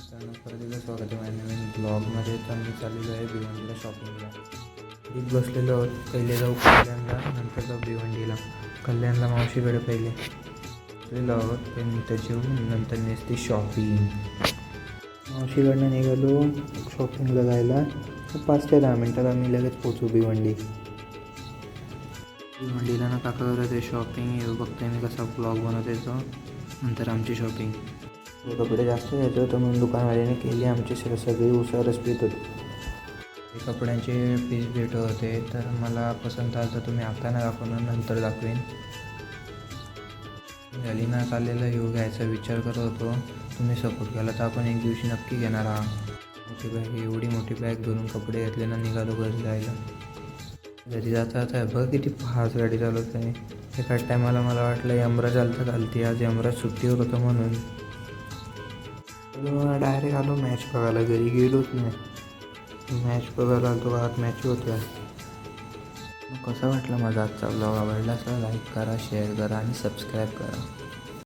मित्रांनो, परत एकदा स्वागत आहे माझ्या नवीन ब्लॉगमध्ये. तर मी चाललेलो आहे भिवंडीला शॉपिंगला. घरीच बसलेलो आहोत. पहिले जाऊ कल्याणला, नंतर जाऊ भिवंडीला. कल्याणला मावशीकडे पहिले बसलेलो आहोत, ते नंतर जेऊ, नंतर नेसते शॉपिंग. मावशीकडनं निघालो शॉपिंगला जायला. 5 ते 10 मिनटात आम्ही लगेच पोचू भिवंडी. भिवंडीला ना काका करत आहे शॉपिंग. हे बघतोय मी कसा ब्लॉग बनवत यायचो. नंतर आमची शॉपिंग. कपडे जास्त घ्यायचे होतं म्हणून दुकानवाल्याने केली आमची सगळी उसारच पीत होती. हे कपड्यांचे पीस भेटत होते, तर मला पसंत आलं तर तुम्ही आता ना दाखवणार, नंतर दाखवेन. झाली ना चाललेला येऊ घ्यायचा विचार करत होतो. तुम्ही सपोर्ट केला तर आपण एक दिवशी नक्की घेणार आहात. मोठी बॅग, एवढी मोठी बॅग धरून कपडे घेतले ना, निघालो घरी जायला. घरी जाता जाता बघ किती फास्ट गाडी चालवत आहे. एका टायमाला मला वाटलं यमराज आलता चालती, आज यमराज सुट्टीवर होतं म्हणून डायरेक्ट आलो मॅच बघायला. घरी गेलोच नाही. मॅच बघायला आलो, आज मॅच होत्या. कसा वाटला माझा आजचा ब्लॉग? आवडला असेल लाईक करा, शेअर करा आणि सबस्क्राईब करा.